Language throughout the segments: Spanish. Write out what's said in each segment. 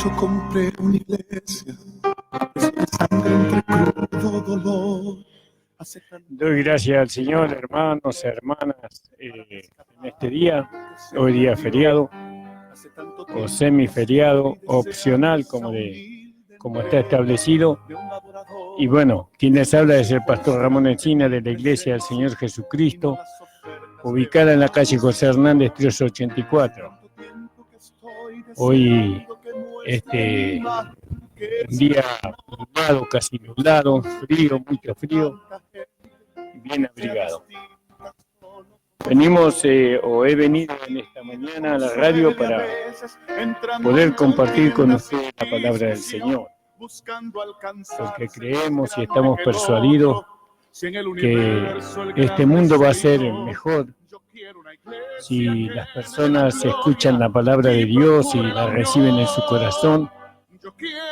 yo compré una iglesia, sin sangre entre crudo dolor. Doy gracias al Señor, hermanos, hermanas, en este día, hoy día feriado, o semiferiado, opcional, como está establecido. Y bueno, quien les habla es el pastor Ramón Encina de la Iglesia del Señor Jesucristo, ubicada en la calle José Hernández 384. Hoy, un día nublado, casi nublado, frío, mucho frío, bien abrigado. Venimos, o he venido en esta mañana a la radio para poder compartir con ustedes la palabra del Señor, porque creemos y estamos persuadidos que este mundo va a ser mejor si las personas escuchan la palabra de Dios y la reciben en su corazón.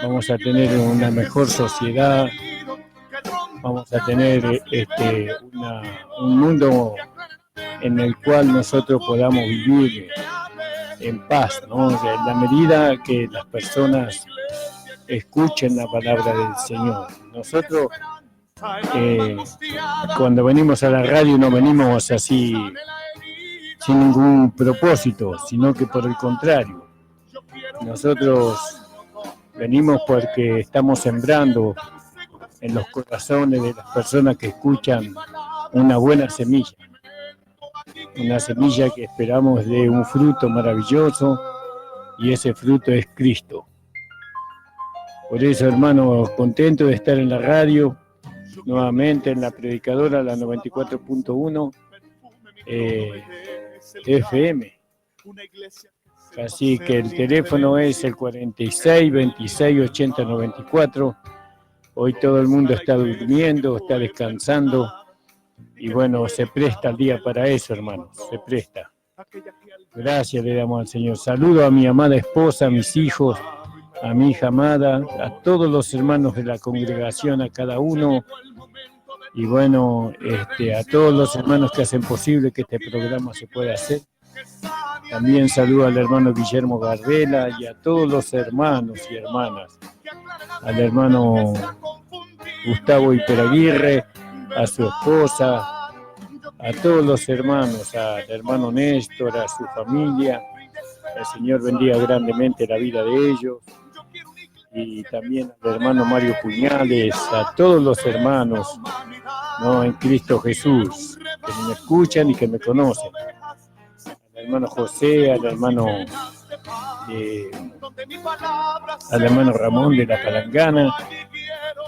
Vamos a tener una mejor sociedad, vamos a tener un mundo en el cual nosotros podamos vivir en paz, ¿no? En la medida que las personas escuchen la palabra del Señor. Nosotros, cuando venimos a la radio, no venimos así sin ningún propósito, sino que por el contrario. Nosotros venimos porque estamos sembrando en los corazones de las personas que escuchan una buena semilla. Una semilla que esperamos de un fruto maravilloso, y ese fruto es Cristo. Por eso, hermanos, contento de estar en la radio, nuevamente en la predicadora, la 94.1 FM. Así que el teléfono es el 46 26 80 94. Hoy todo el mundo está durmiendo, está descansando. Y bueno, se presta el día para eso, hermanos, se presta. Gracias le damos al Señor. Saludo a mi amada esposa, a mis hijos, a mi hija amada, a todos los hermanos de la congregación, a cada uno. Y bueno, a todos los hermanos que hacen posible que este programa se pueda hacer. También saludo al hermano Guillermo Gardela y a todos los hermanos y hermanas. Al hermano Gustavo Hiperaguirre, a su esposa, a todos los hermanos, al hermano Néstor, a su familia. El Señor bendiga grandemente la vida de ellos. Y también al hermano Mario Puñales, a todos los hermanos, ¿no?, en Cristo Jesús, que me escuchan y que me conocen. Al hermano José, al hermano Ramón de La Palangana,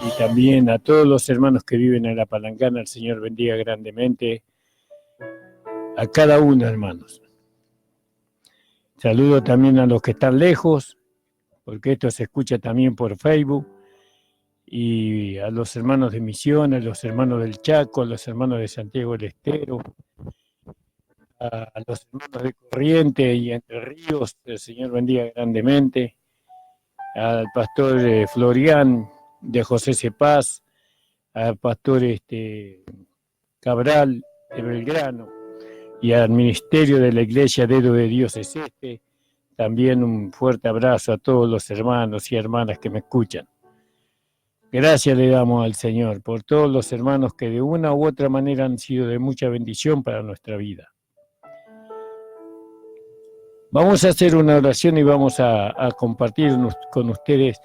y también a todos los hermanos que viven en La Palangana. El Señor bendiga grandemente a cada uno, hermanos. Saludo también a los que están lejos, porque esto se escucha también por Facebook, y a los hermanos de Misiones, a los hermanos del Chaco, a los hermanos de Santiago del Estero, a los hermanos de Corrientes y Entre Ríos. El Señor bendiga grandemente. Al pastor Florián de José Cepaz, al pastor Cabral de Belgrano, y al ministerio de la Iglesia Dedo de Dios es este. También un fuerte abrazo a todos los hermanos y hermanas que me escuchan. Gracias le damos al Señor por todos los hermanos que de una u otra manera han sido de mucha bendición para nuestra vida. Vamos a hacer una oración y vamos a compartir con ustedes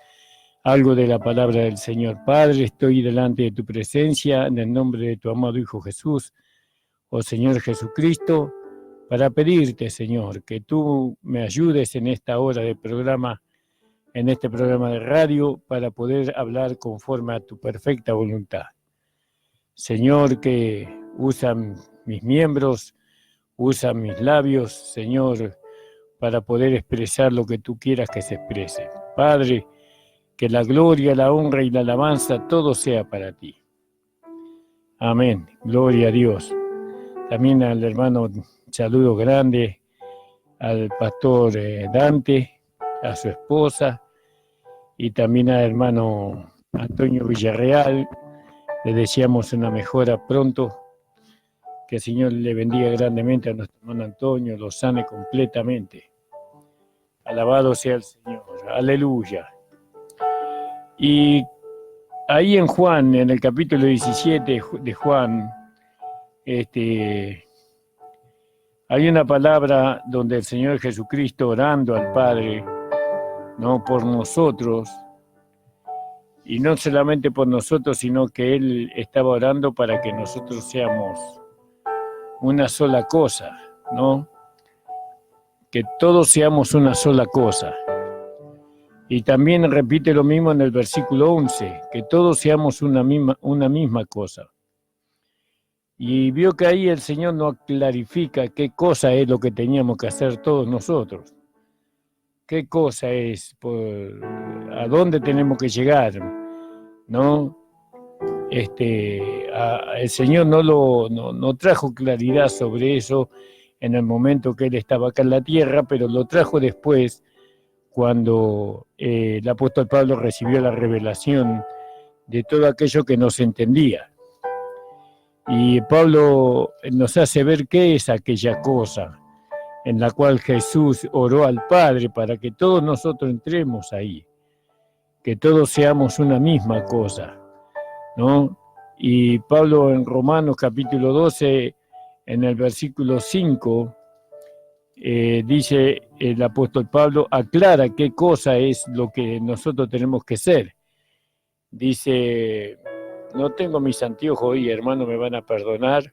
algo de la palabra del Señor. Padre, estoy delante de tu presencia en el nombre de tu amado Hijo Jesús, oh Señor Jesucristo, para pedirte, Señor, que tú me ayudes en esta hora de programa, en este programa de radio, para poder hablar conforme a tu perfecta voluntad. Señor, que usan mis miembros, usa mis labios, Señor, para poder expresar lo que tú quieras que se exprese. Padre, que la gloria, la honra y la alabanza, todo sea para ti. Amén. Gloria a Dios. También al hermano, saludo grande, al pastor Dante, a su esposa, y también al hermano Antonio Villarreal. Le deseamos una mejora pronto. Que el Señor le bendiga grandemente a nuestro hermano Antonio, lo sane completamente. Alabado sea el Señor. aleluya. Y ahí en Juan, en el capítulo 17 de Juan, hay una palabra donde el Señor Jesucristo orando al Padre, no por nosotros, y no solamente por nosotros, sino que Él estaba orando para que nosotros seamos una sola cosa, ¿no? Que todos seamos una sola cosa. Y también repite lo mismo en el versículo 11, que todos seamos una misma cosa. Y vio que ahí el Señor nos clarifica qué cosa es lo que teníamos que hacer todos nosotros. ¿Qué cosa es? ¿A dónde tenemos que llegar? ¿No? El Señor no trajo claridad sobre eso en el momento que Él estaba acá en la tierra, pero lo trajo después, cuando el apóstol Pablo recibió la revelación de todo aquello que no se entendía. Y Pablo nos hace ver qué es aquella cosa en la cual Jesús oró al Padre para que todos nosotros entremos ahí, que todos seamos una misma cosa, ¿no? Y Pablo en Romanos capítulo 12, en el versículo 5, dice el apóstol Pablo, aclara qué cosa es lo que nosotros tenemos que ser. Dice, no tengo mis anteojos hoy, hermano, me van a perdonar.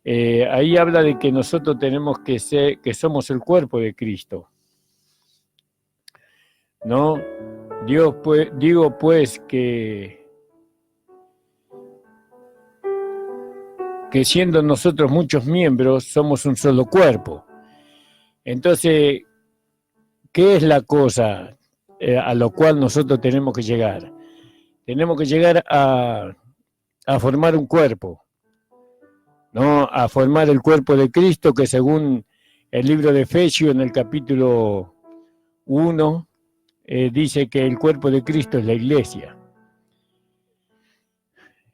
Ahí habla de que nosotros tenemos que ser, que somos el cuerpo de Cristo, ¿no? Digo pues que siendo nosotros muchos miembros, somos un solo cuerpo. Entonces, ¿qué es la cosa a lo cual nosotros tenemos que llegar? Tenemos que llegar a formar un cuerpo, ¿no? A formar el cuerpo de Cristo, que según el libro de Efesios, en el capítulo 1, dice que el cuerpo de Cristo es la iglesia.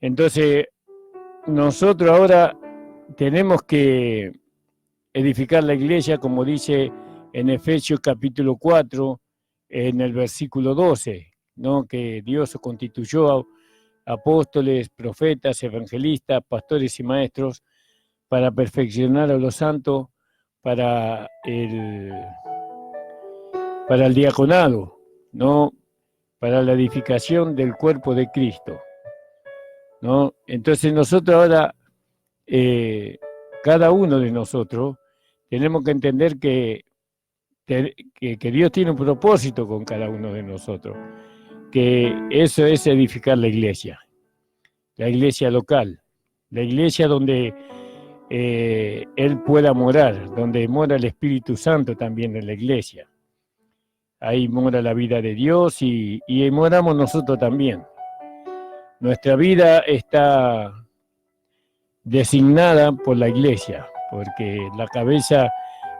Entonces, nosotros ahora tenemos que edificar la iglesia, como dice en Efesios capítulo 4, en el versículo 12, ¿no? Que Dios constituyó a apóstoles, profetas, evangelistas, pastores y maestros para perfeccionar a los santos para el diaconado, ¿no? Para la edificación del cuerpo de Cristo, ¿no? Entonces nosotros ahora, cada uno de nosotros, tenemos que entender que Dios tiene un propósito con cada uno de nosotros, que eso es edificar la iglesia local, la iglesia donde Él pueda morar, donde mora el Espíritu Santo también en la iglesia. Ahí mora la vida de Dios y moramos nosotros también. Nuestra vida está designada por la iglesia, porque la cabeza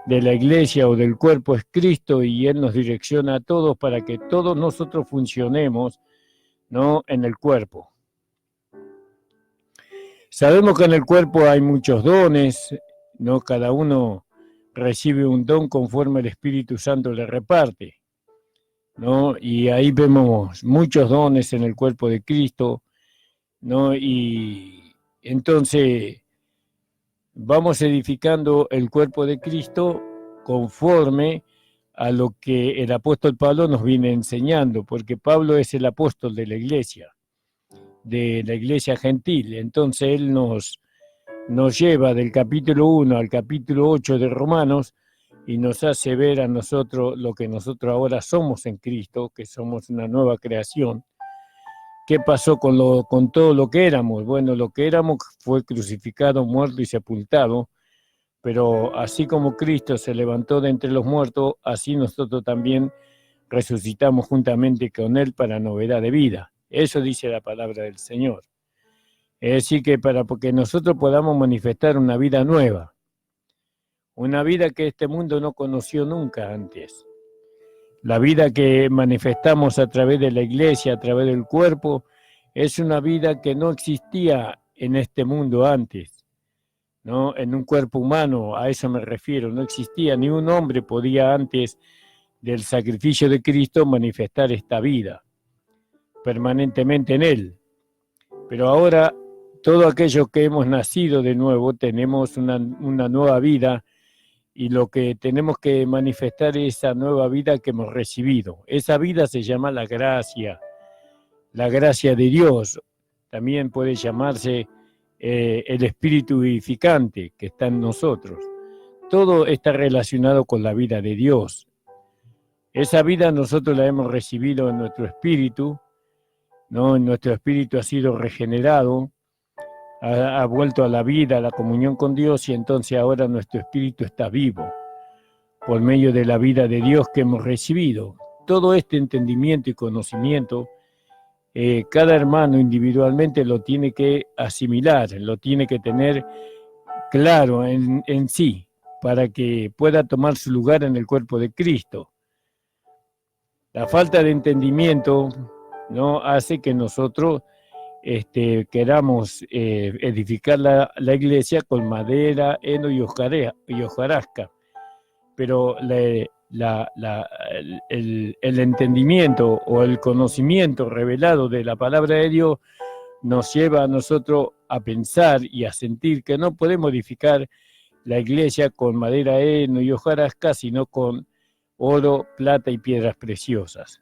de la iglesia o del cuerpo es Cristo y Él nos direcciona a todos para que todos nosotros funcionemos, ¿no? En el cuerpo. Sabemos que en el cuerpo hay muchos dones, ¿no? Cada uno recibe un don conforme el Espíritu Santo le reparte, ¿no? Y ahí vemos muchos dones en el cuerpo de Cristo, ¿no? Y entonces vamos edificando el cuerpo de Cristo conforme a lo que el apóstol Pablo nos viene enseñando, porque Pablo es el apóstol de la iglesia gentil. Entonces él nos lleva del capítulo 1 al capítulo 8 de Romanos y nos hace ver a nosotros lo que nosotros ahora somos en Cristo, que somos una nueva creación. ¿Qué pasó con todo lo que éramos? Bueno, lo que éramos fue crucificado, muerto y sepultado, pero así como Cristo se levantó de entre los muertos, así nosotros también resucitamos juntamente con Él para novedad de vida. Eso dice la palabra del Señor. Es decir, que porque nosotros podamos manifestar una vida nueva, una vida que este mundo no conoció nunca antes. La vida que manifestamos a través de la iglesia, a través del cuerpo, es una vida que no existía en este mundo antes, ¿no? En un cuerpo humano, a eso me refiero, no existía, ni un hombre podía antes del sacrificio de Cristo, manifestar esta vida permanentemente en Él. Pero ahora, todo aquello que hemos nacido de nuevo, tenemos una nueva vida, y lo que tenemos que manifestar es esa nueva vida que hemos recibido. Esa vida se llama la gracia de Dios. También puede llamarse el Espíritu vivificante que está en nosotros. Todo está relacionado con la vida de Dios. Esa vida nosotros la hemos recibido en nuestro espíritu, ¿no? Nuestro espíritu ha sido regenerado, ha vuelto a la vida, a la comunión con Dios, y entonces ahora nuestro espíritu está vivo por medio de la vida de Dios que hemos recibido. Todo este entendimiento y conocimiento, cada hermano individualmente lo tiene que asimilar, lo tiene que tener claro en sí, para que pueda tomar su lugar en el cuerpo de Cristo. La falta de entendimiento, ¿no?, hace que nosotros queramos edificar la iglesia con madera, heno y hojarasca, pero el entendimiento o el conocimiento revelado de la palabra de Dios nos lleva a nosotros a pensar y a sentir que no podemos edificar la iglesia con madera, heno y hojarasca, sino con oro, plata y piedras preciosas,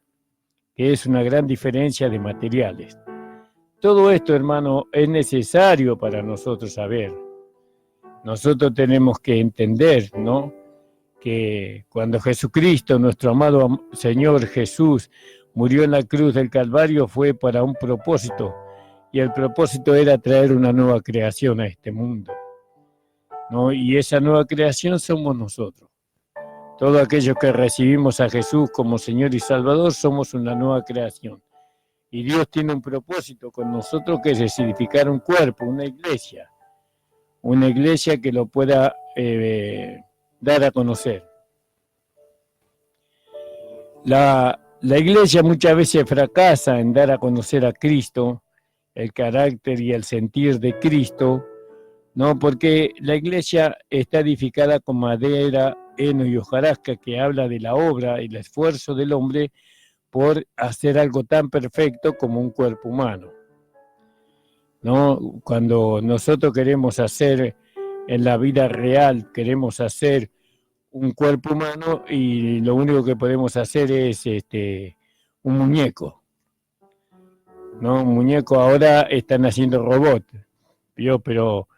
que es una gran diferencia de materiales. Todo esto, hermano, es necesario para nosotros saber. Nosotros tenemos que entender, ¿no?, que cuando Jesucristo, nuestro amado Señor Jesús, murió en la cruz del Calvario, fue para un propósito, y el propósito era traer una nueva creación a este mundo, ¿no? Y esa nueva creación somos nosotros. Todos aquellos que recibimos a Jesús como Señor y Salvador somos una nueva creación. Y Dios tiene un propósito con nosotros, que es edificar un cuerpo, una iglesia que lo pueda dar a conocer. La iglesia muchas veces fracasa en dar a conocer a Cristo, el carácter y el sentir de Cristo, ¿no? Porque la iglesia está edificada con madera, heno y hojarasca, que habla de la obra y el esfuerzo del hombre por hacer algo tan perfecto como un cuerpo humano, ¿no? Cuando nosotros queremos hacer en la vida real, queremos hacer un cuerpo humano, y lo único que podemos hacer es un muñeco, ¿no? Un muñeco. Ahora están haciendo robots, pero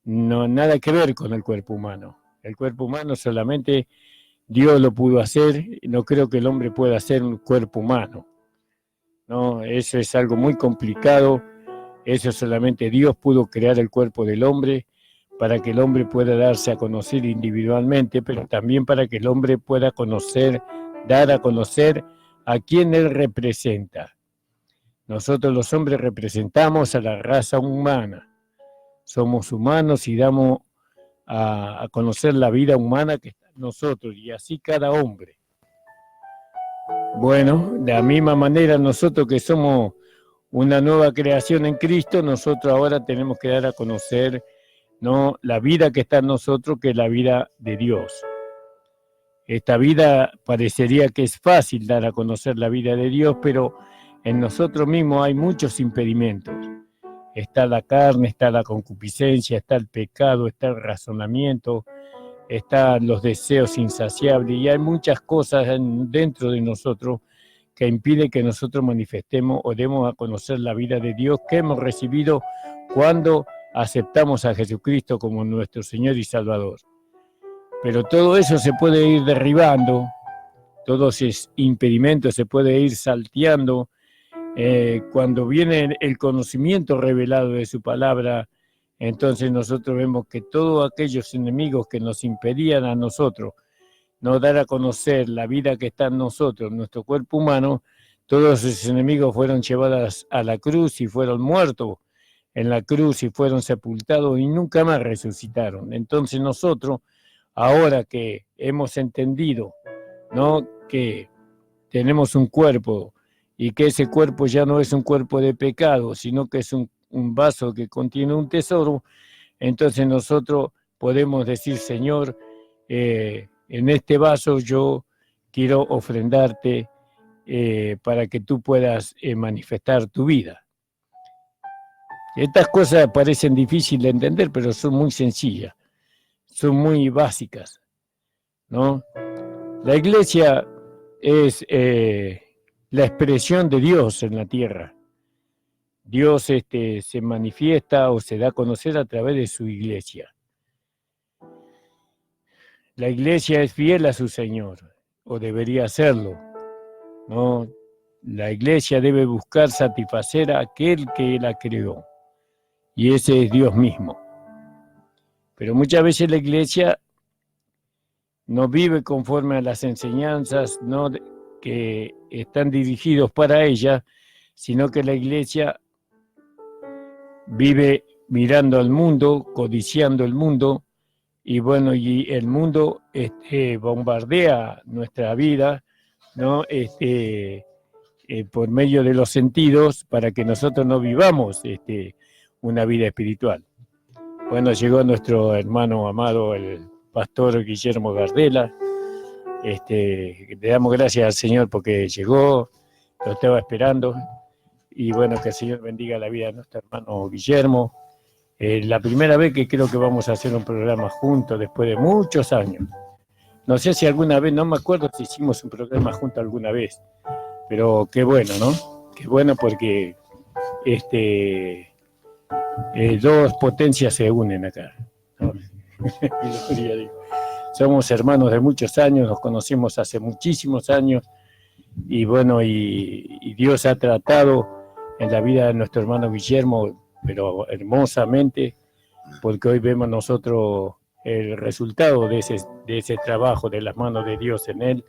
no, nada que ver con el cuerpo humano. El cuerpo humano solamente Dios lo pudo hacer. No creo que el hombre pueda hacer un cuerpo humano, ¿no? Eso es algo muy complicado. Eso solamente Dios pudo crear el cuerpo del hombre, para que el hombre pueda darse a conocer individualmente, pero también para que el hombre pueda dar a conocer a quien él representa. Nosotros los hombres representamos a la raza humana. Somos humanos y damos a conocer la vida humana que está en nosotros, y así cada hombre. Bueno, de la misma manera nosotros que somos una nueva creación en Cristo, nosotros ahora tenemos que dar a conocer, ¿no?, la vida que está en nosotros, que es la vida de Dios. Esta vida parecería que es fácil dar a conocer la vida de Dios, pero en nosotros mismos hay muchos impedimentos. Está la carne, está la concupiscencia, está el pecado, está el razonamiento, están los deseos insaciables, y hay muchas cosas dentro de nosotros que impiden que nosotros manifestemos o demos a conocer la vida de Dios que hemos recibido cuando aceptamos a Jesucristo como nuestro Señor y Salvador. Pero todo eso se puede ir derribando, todos esos impedimentos se puede ir salteando cuando viene el conocimiento revelado de su palabra. Entonces nosotros vemos que todos aquellos enemigos que nos impedían a nosotros no dar a conocer la vida que está en nosotros, nuestro cuerpo humano, todos esos enemigos fueron llevados a la cruz y fueron muertos en la cruz y fueron sepultados y nunca más resucitaron. Entonces nosotros, ahora que hemos entendido, ¿no?, que tenemos un cuerpo y que ese cuerpo ya no es un cuerpo de pecado, sino que es un vaso que contiene un tesoro, entonces nosotros podemos decir: Señor, en este vaso yo quiero ofrendarte para que tú puedas manifestar tu vida. Estas cosas parecen difíciles de entender, pero son muy sencillas, son muy básicas, ¿no? La iglesia es la expresión de Dios en la tierra. Dios se manifiesta o se da a conocer a través de su iglesia. La iglesia es fiel a su Señor, o debería serlo, ¿no? La iglesia debe buscar satisfacer a aquel que la creó, y ese es Dios mismo. Pero muchas veces la iglesia no vive conforme a las enseñanzas no que están dirigidos para ella, sino que la iglesia vive mirando al mundo, codiciando el mundo, y bueno, y el mundo bombardea nuestra vida, ¿no? Por medio de los sentidos para que nosotros no vivamos una vida espiritual. Bueno, llegó nuestro hermano amado, el pastor Guillermo Gardela. Le damos gracias al Señor porque llegó, lo estaba esperando. Y bueno, que el Señor bendiga la vida de nuestro hermano Guillermo. La primera vez que creo que vamos a hacer un programa juntos después de muchos años. No sé si alguna vez, no me acuerdo si hicimos un programa juntos alguna vez, pero qué bueno, ¿no? Qué bueno porque dos potencias se unen acá, ¿no? Somos hermanos de muchos años, nos conocimos hace muchísimos años y bueno, y Dios ha tratado en la vida de nuestro hermano Guillermo, pero hermosamente, porque hoy vemos nosotros el resultado de ese trabajo de las manos de Dios en él.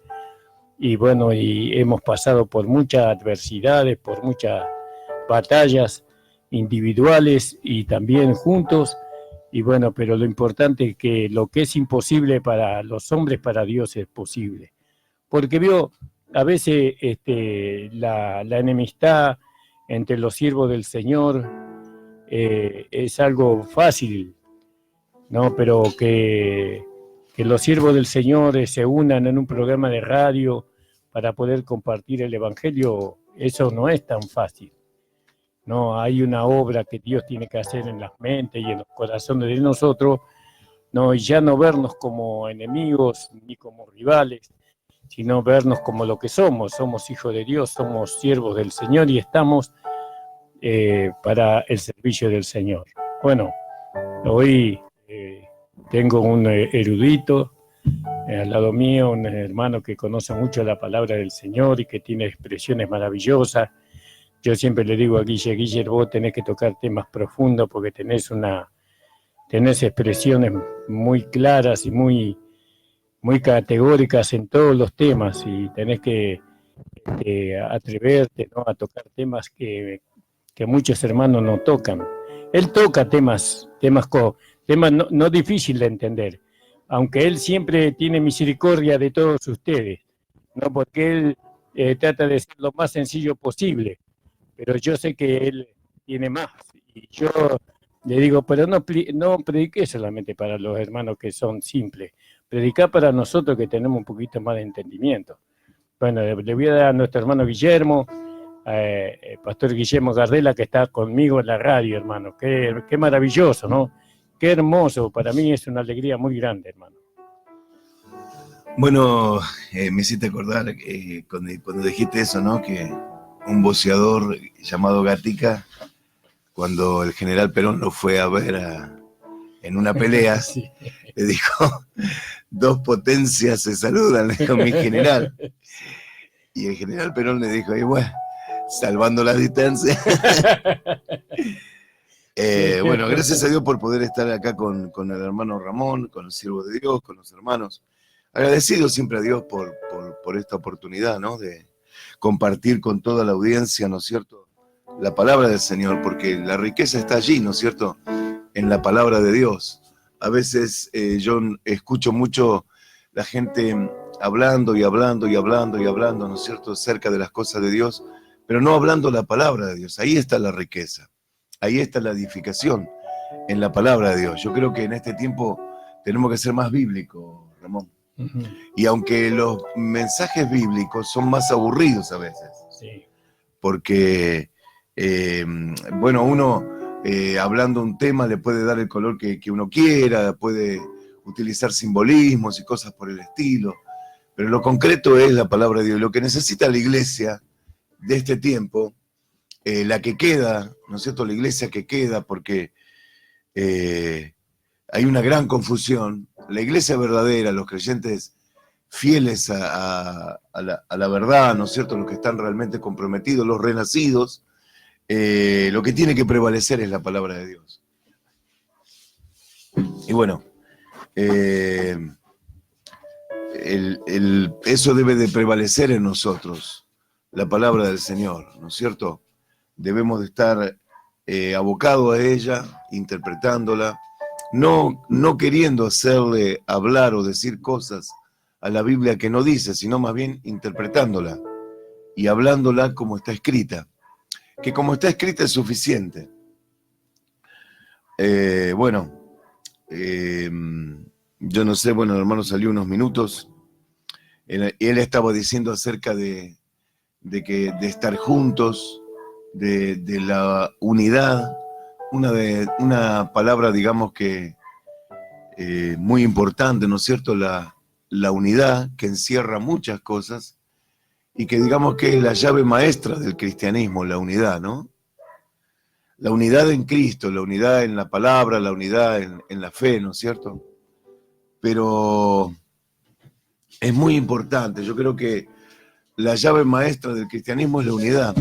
Y bueno, y hemos pasado por muchas adversidades, por muchas batallas individuales y también juntos. Y bueno, pero lo importante es que lo que es imposible para los hombres, para Dios es posible. Porque vio, a veces la enemistad entre los siervos del Señor es algo fácil, ¿no? Pero que los siervos del Señor se unan en un programa de radio para poder compartir el Evangelio, eso no es tan fácil. No, hay una obra que Dios tiene que hacer en las mentes y en los corazones de nosotros, no, y ya no vernos como enemigos ni como rivales, sino vernos como lo que somos hijos de Dios, somos siervos del Señor y estamos para el servicio del Señor. Bueno, hoy tengo un erudito al lado mío, un hermano que conoce mucho la palabra del Señor y que tiene expresiones maravillosas. Yo siempre le digo a Guille, vos tenés que tocar temas profundos porque tenés expresiones muy claras y muy categóricas en todos los temas y tenés que atreverte, ¿no?, a tocar temas que muchos hermanos no tocan. Él toca temas no difíciles de entender, aunque él siempre tiene misericordia de todos ustedes, ¿no? Porque él trata de ser lo más sencillo posible, pero yo sé que él tiene más, y yo le digo, pero no prediqué solamente para los hermanos que son simples, predicá para nosotros que tenemos un poquito más de entendimiento. Bueno, le voy a dar a nuestro hermano Guillermo, pastor Guillermo Gardela, que está conmigo en la radio, hermano. Qué maravilloso, ¿no? Qué hermoso. Para mí es una alegría muy grande, hermano. Bueno, me hiciste acordar cuando dijiste eso, ¿no? Que un boxeador llamado Gatica, cuando el general Perón lo fue a ver en una pelea, sí, le dijo, dos potencias se saludan, le dijo mi general. Y el general Perón le dijo, bueno, salvando la distancia. Bueno, gracias a Dios por poder estar acá con el hermano Ramón, con el siervo de Dios, con los hermanos. Agradecido siempre a Dios por esta oportunidad, ¿no? De compartir con toda la audiencia, ¿no es cierto?, la palabra del Señor, porque la riqueza está allí, ¿no es cierto?, en la palabra de Dios. A veces yo escucho mucho la gente hablando y hablando y hablando y hablando, ¿no es cierto?, cerca de las cosas de Dios, pero no hablando la palabra de Dios. Ahí está la riqueza, ahí está la edificación, en la palabra de Dios. Yo creo que en este tiempo tenemos que ser más bíblicos, Ramón. Ujú. Y aunque los mensajes bíblicos son más aburridos a veces, Sí. porque, bueno, uno hablando un tema le puede dar el color que uno quiera, puede utilizar simbolismos y cosas por el estilo, pero lo concreto es la palabra de Dios. Lo que necesita la iglesia de este tiempo, la que queda, ¿no es cierto? La iglesia que queda, porque hay una gran confusión. La iglesia verdadera, los creyentes fieles a la verdad, ¿no es cierto? Los que están realmente comprometidos, los renacidos, lo que tiene que prevalecer es la palabra de Dios. Y bueno, eso debe de prevalecer en nosotros, la palabra del Señor, ¿no es cierto? Debemos de estar abocados a ella, interpretándola, no queriendo hacerle hablar o decir cosas a la Biblia que no dice, sino más bien interpretándola y hablándola como está escrita, que como está escrita es suficiente. Bueno, yo no sé, bueno, el hermano salió unos minutos, él estaba diciendo acerca de estar juntos, de la unidad, una palabra, digamos que muy importante, ¿no es cierto? La unidad, que encierra muchas cosas y que digamos que es la llave maestra del cristianismo, la unidad, ¿no? La unidad en Cristo, la unidad en la palabra, la unidad en la fe, ¿no es cierto? Pero es muy importante, yo creo que la llave maestra del cristianismo es la unidad.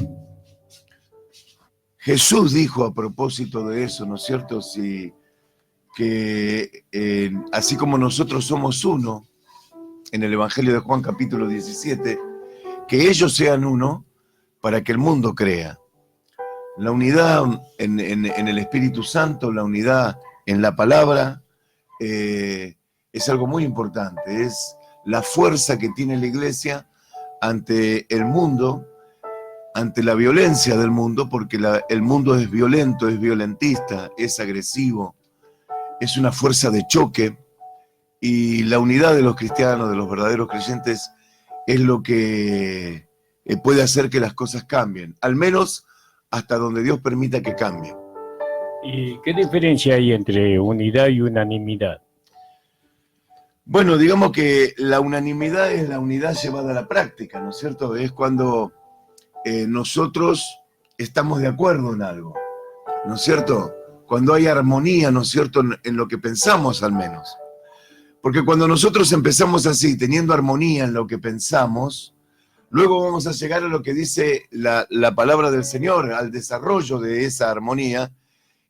Jesús dijo a propósito de eso, ¿no es cierto? Que así como nosotros somos uno, en el Evangelio de Juan capítulo 17, que ellos sean uno para que el mundo crea. La unidad en el Espíritu Santo, la unidad en la palabra, es algo muy importante. Es la fuerza que tiene la iglesia ante el mundo, ante la violencia del mundo, porque el mundo es violento, es violentista, es agresivo, es una fuerza de choque, y la unidad de los cristianos, de los verdaderos creyentes, es lo que puede hacer que las cosas cambien, al menos hasta donde Dios permita que cambien. ¿Y qué diferencia hay entre unidad y unanimidad? Bueno, digamos que la unanimidad es la unidad llevada a la práctica, ¿no es cierto? Es cuando nosotros estamos de acuerdo en algo, ¿no es cierto? Cuando hay armonía, ¿no es cierto?, en lo que pensamos al menos. Porque cuando nosotros empezamos así, teniendo armonía en lo que pensamos, luego vamos a llegar a lo que dice la palabra del Señor, al desarrollo de esa armonía,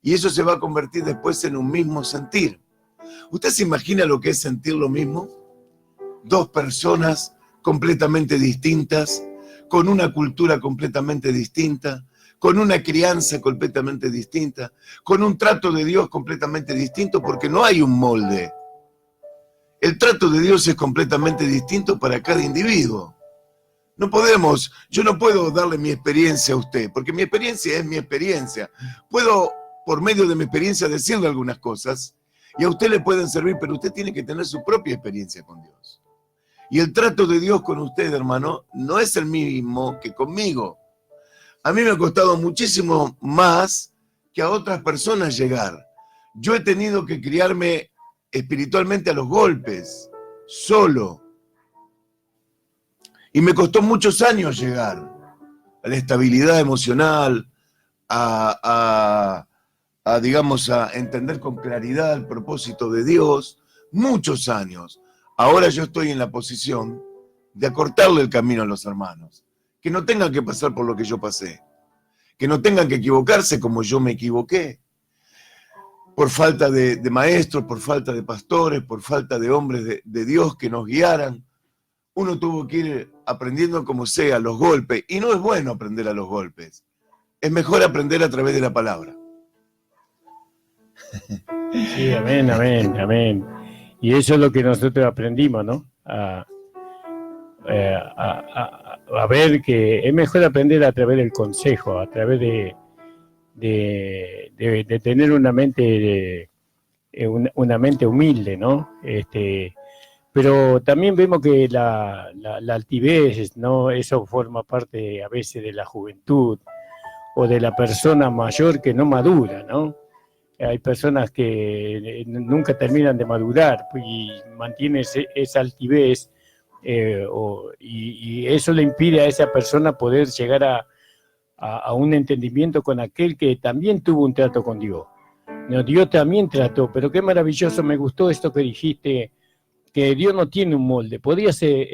y eso se va a convertir después en un mismo sentir. ¿Usted se imagina lo que es sentir lo mismo? Dos personas completamente distintas, con una cultura completamente distinta, con una crianza completamente distinta, con un trato de Dios completamente distinto, porque no hay un molde. El trato de Dios es completamente distinto para cada individuo. Yo no puedo darle mi experiencia a usted, porque mi experiencia es mi experiencia. Puedo, por medio de mi experiencia, decirle algunas cosas, y a usted le pueden servir, pero usted tiene que tener su propia experiencia con Dios. Y el trato de Dios con usted, hermano, no es el mismo que conmigo. A mí me ha costado muchísimo más que a otras personas llegar. Yo he tenido que criarme espiritualmente a los golpes, solo. Y me costó muchos años llegar a la estabilidad emocional, digamos, a entender con claridad el propósito de Dios, muchos años. Ahora yo estoy en la posición de acortarle el camino a los hermanos, que no tengan que pasar por lo que yo pasé, que no tengan que equivocarse como yo me equivoqué, por falta de maestros, por falta de pastores, por falta de hombres de Dios que nos guiaran. Uno tuvo que ir aprendiendo como sea, a los golpes, y no es bueno aprender a los golpes, es mejor aprender a través de la palabra. Sí, amén, amén, amén. Y eso es lo que nosotros aprendimos, ¿no? A ver que es mejor aprender a través del consejo, a través de tener una mente humilde, ¿no? Pero también vemos que la altivez, ¿no? Eso forma parte a veces de la juventud o de la persona mayor que no madura, ¿no? Hay personas que nunca terminan de madurar y mantienen esa altivez y eso le impide a esa persona poder llegar a un entendimiento con aquel que también tuvo un trato con Dios. No, Dios también trató, pero qué maravilloso, me gustó esto que dijiste, que Dios no tiene un molde. Podría ser,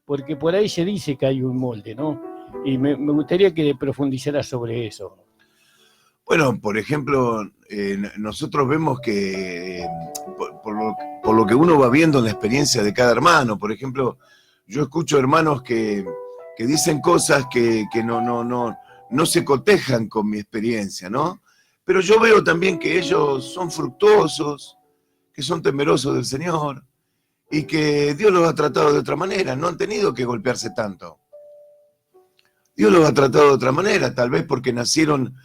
porque por ahí se dice que hay un molde, ¿no? Y me gustaría que profundizaras sobre eso. Bueno, por ejemplo, nosotros vemos que por lo que uno va viendo en la experiencia de cada hermano, por ejemplo, yo escucho hermanos que dicen cosas que no se cotejan con mi experiencia, ¿no? Pero yo veo también que ellos son fructuosos, que son temerosos del Señor y que Dios los ha tratado de otra manera, no han tenido que golpearse tanto. Dios los ha tratado de otra manera, tal vez porque nacieron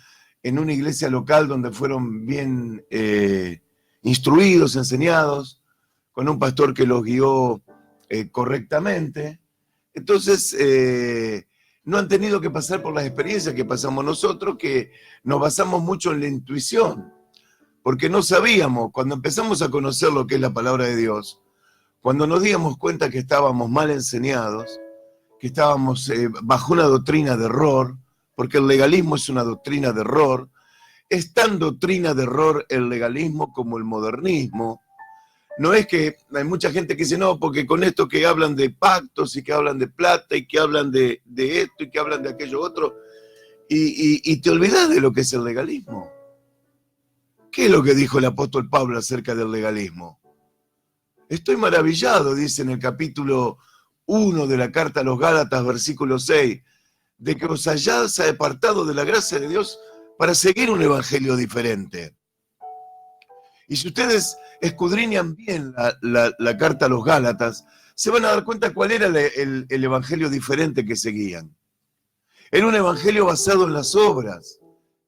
en una iglesia local donde fueron bien instruidos, enseñados, con un pastor que los guió correctamente. Entonces, no han tenido que pasar por las experiencias que pasamos nosotros, que nos basamos mucho en la intuición, porque no sabíamos, cuando empezamos a conocer lo que es la palabra de Dios, cuando nos dimos cuenta que estábamos mal enseñados, que estábamos bajo una doctrina de error, porque el legalismo es una doctrina de error, es tan doctrina de error el legalismo como el modernismo. No es que hay mucha gente que dice, no, porque con esto que hablan de pactos y que hablan de plata y que hablan de esto y que hablan de aquello otro, y te olvidas de lo que es el legalismo. ¿Qué es lo que dijo el apóstol Pablo acerca del legalismo? Estoy maravillado, dice en el capítulo 1 de la carta a los Gálatas, versículo 6, de que os hayáis apartado de la gracia de Dios para seguir un evangelio diferente. Y si ustedes escudriñan bien la carta a los Gálatas, se van a dar cuenta cuál era el evangelio diferente que seguían. Era un evangelio basado en las obras,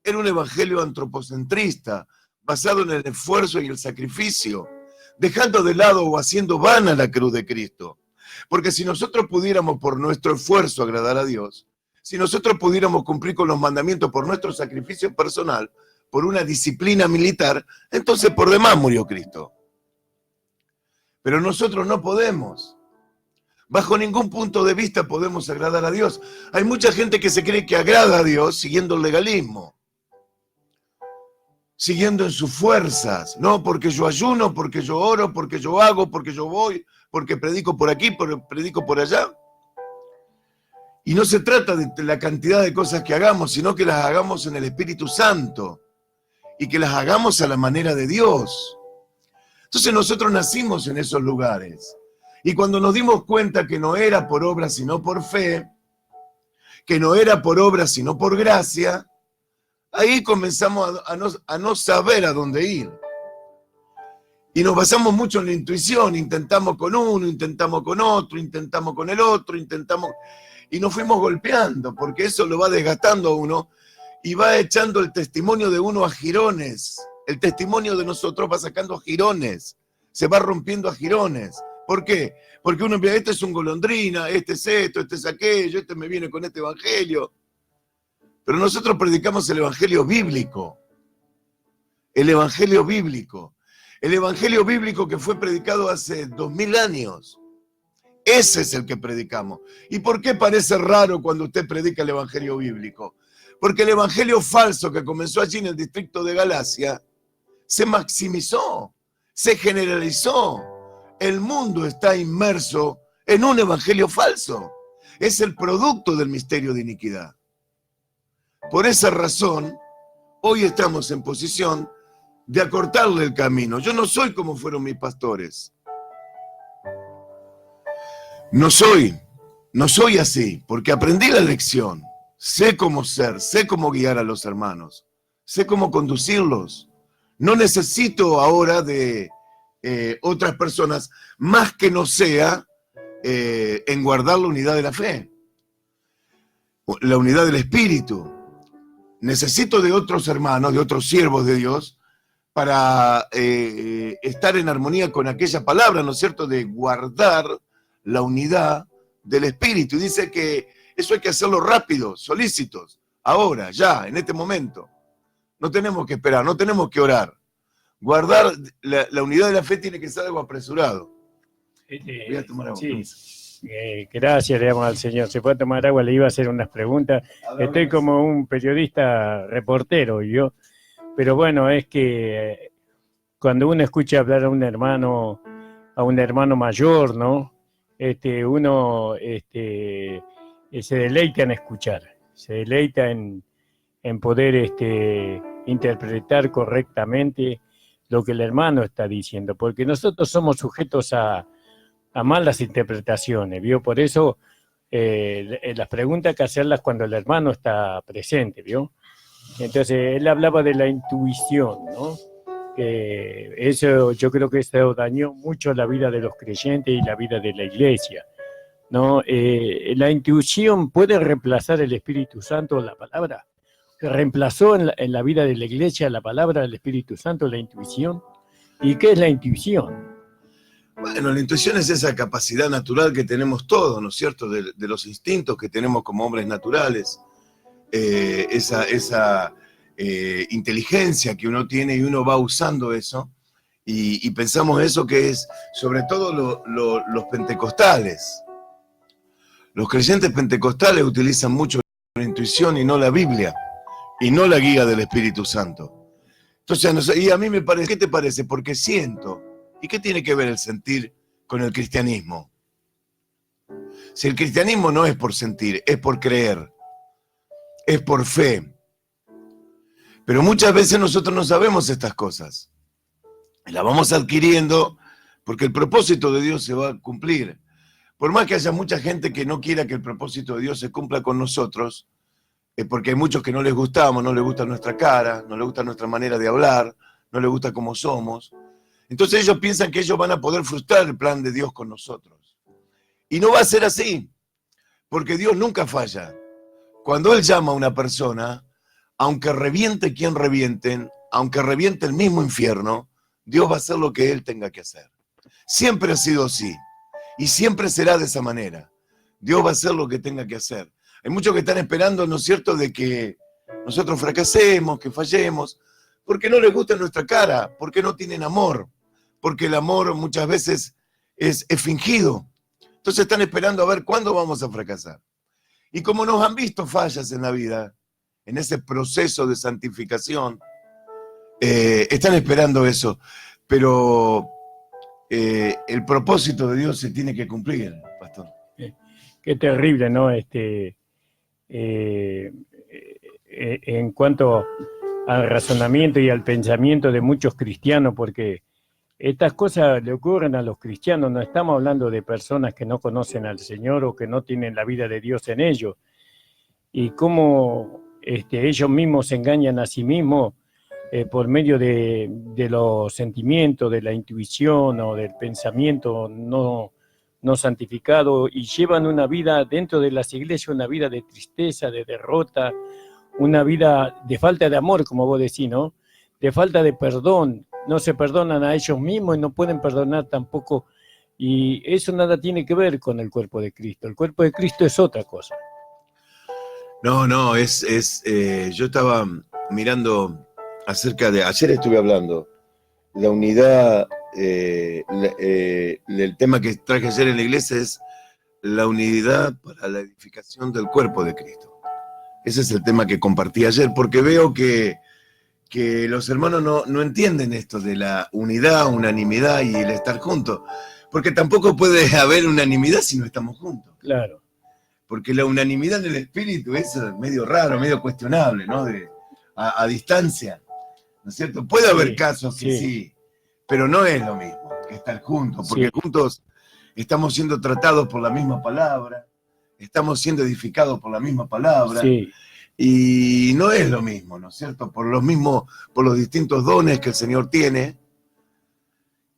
era un evangelio antropocentrista, basado en el esfuerzo y el sacrificio, dejando de lado o haciendo vana la cruz de Cristo. Porque si nosotros pudiéramos por nuestro esfuerzo agradar a Dios, si nosotros pudiéramos cumplir con los mandamientos por nuestro sacrificio personal, por una disciplina militar, entonces por demás murió Cristo. Pero nosotros no podemos. Bajo ningún punto de vista podemos agradar a Dios. Hay mucha gente que se cree que agrada a Dios siguiendo el legalismo, siguiendo en sus fuerzas, no porque yo ayuno, porque yo oro, porque yo hago, porque yo voy, porque predico por aquí, porque predico por allá. Y no se trata de la cantidad de cosas que hagamos, sino que las hagamos en el Espíritu Santo y que las hagamos a la manera de Dios. Entonces nosotros nacimos en esos lugares. Y cuando nos dimos cuenta que no era por obra sino por fe, que no era por obra sino por gracia, ahí comenzamos a no saber a dónde ir. Y nos basamos mucho en la intuición, intentamos con uno, intentamos con otro, intentamos con el otro, y nos fuimos golpeando, porque eso lo va desgastando a uno y va echando el testimonio de uno a jirones. El testimonio de nosotros va sacando a jirones, se va rompiendo a jirones. ¿Por qué? Porque uno empieza, este es un golondrina, este es esto, este es aquello, este me viene con este evangelio. Pero nosotros predicamos el evangelio bíblico. El evangelio bíblico. El evangelio bíblico que fue predicado hace 2000 años. Ese es el que predicamos. ¿Y por qué parece raro cuando usted predica el evangelio bíblico? Porque el evangelio falso que comenzó allí en el distrito de Galacia se maximizó, se generalizó. El mundo está inmerso en un evangelio falso. Es el producto del misterio de iniquidad. Por esa razón, hoy estamos en posición de acortarle el camino. Yo no soy como fueron mis pastores. No soy así, porque aprendí la lección. Sé cómo ser, sé cómo guiar a los hermanos, sé cómo conducirlos. No necesito ahora de otras personas, más que no sea en guardar la unidad de la fe, la unidad del espíritu. Necesito de otros hermanos, de otros siervos de Dios, para estar en armonía con aquella palabra, ¿no es cierto?, de guardar la unidad del Espíritu. Y dice que eso hay que hacerlo rápido, solícitos, ahora, ya, en este momento. No tenemos que esperar, no tenemos que orar. Guardar la unidad de la fe tiene que ser algo apresurado. Voy a tomar agua. Sí. Gracias, le damos al Señor. ¿Se puede tomar agua? Le iba a hacer unas preguntas. Estoy como un periodista reportero, yo. Pero bueno, es que cuando uno escucha hablar a un hermano mayor, ¿no? Uno se deleita en escuchar, se deleita en poder interpretar correctamente lo que el hermano está diciendo, porque nosotros somos sujetos a malas interpretaciones, ¿vio? Por eso las preguntas hay que hacerlas cuando el hermano está presente, ¿vio? Entonces, él hablaba de la intuición, ¿no? Que eso, yo creo que eso dañó mucho la vida de los creyentes y la vida de la iglesia, ¿no? ¿La intuición puede reemplazar el Espíritu Santo, la palabra? ¿Reemplazó en la vida de la iglesia la palabra del Espíritu Santo, la intuición? ¿Y qué es la intuición? Bueno, la intuición es esa capacidad natural que tenemos todos, ¿no es cierto?, de los instintos que tenemos como hombres naturales, esa inteligencia que uno tiene y uno va usando eso, y pensamos eso que es, sobre todo los pentecostales. Los creyentes pentecostales utilizan mucho la intuición y no la Biblia, y no la guía del Espíritu Santo. Entonces, no sé, y a mí me parece, ¿qué te parece? Porque siento. ¿Y qué tiene que ver el sentir con el cristianismo? Si el cristianismo no es por sentir, es por creer, es por fe. Pero muchas veces nosotros no sabemos estas cosas. Las vamos adquiriendo porque el propósito de Dios se va a cumplir. Por más que haya mucha gente que no quiera que el propósito de Dios se cumpla con nosotros, porque hay muchos que no les gustamos, no les gusta nuestra cara, no les gusta nuestra manera de hablar, no les gusta cómo somos. Entonces ellos piensan que ellos van a poder frustrar el plan de Dios con nosotros. Y no va a ser así, porque Dios nunca falla. Cuando Él llama a una persona, aunque reviente quien revienten, aunque reviente el mismo infierno, Dios va a hacer lo que Él tenga que hacer. Siempre ha sido así, y siempre será de esa manera. Dios va a hacer lo que tenga que hacer. Hay muchos que están esperando, ¿no es cierto?, de que nosotros fracasemos, que fallemos, porque no les gusta nuestra cara, porque no tienen amor, porque el amor muchas veces es fingido. Entonces están esperando a ver cuándo vamos a fracasar. Y como nos han visto fallas en la vida, en ese proceso de santificación, están esperando eso. Pero el propósito de Dios se tiene que cumplir, pastor. Qué terrible, ¿no? En cuanto al razonamiento y al pensamiento de muchos cristianos, porque estas cosas le ocurren a los cristianos, no estamos hablando de personas que no conocen al Señor o que no tienen la vida de Dios en ellos, y cómo ellos mismos se engañan a sí mismos por medio de los sentimientos, de la intuición o del pensamiento no santificado, y llevan una vida dentro de las iglesias, una vida de tristeza, de derrota, una vida de falta de amor, como vos decís, ¿no? De falta de perdón, no se perdonan a ellos mismos y no pueden perdonar tampoco, y eso nada tiene que ver con el cuerpo de Cristo. El cuerpo de Cristo es otra cosa. No, yo estaba mirando acerca de, ayer estuve hablando, la unidad, el tema que traje ayer en la iglesia es la unidad para la edificación del cuerpo de Cristo. Ese es el tema que compartí ayer, porque veo que los hermanos no entienden esto de la unidad, unanimidad y el estar juntos, porque tampoco puede haber unanimidad si no estamos juntos. Claro. Porque la unanimidad del espíritu es medio raro, medio cuestionable, ¿no? A distancia, ¿no es cierto? Puede haber casos que sí, pero no es lo mismo que estar juntos, porque juntos estamos siendo tratados por la misma palabra, estamos siendo edificados por la misma palabra, y no es lo mismo, ¿no es cierto? Por los distintos dones que el Señor tiene,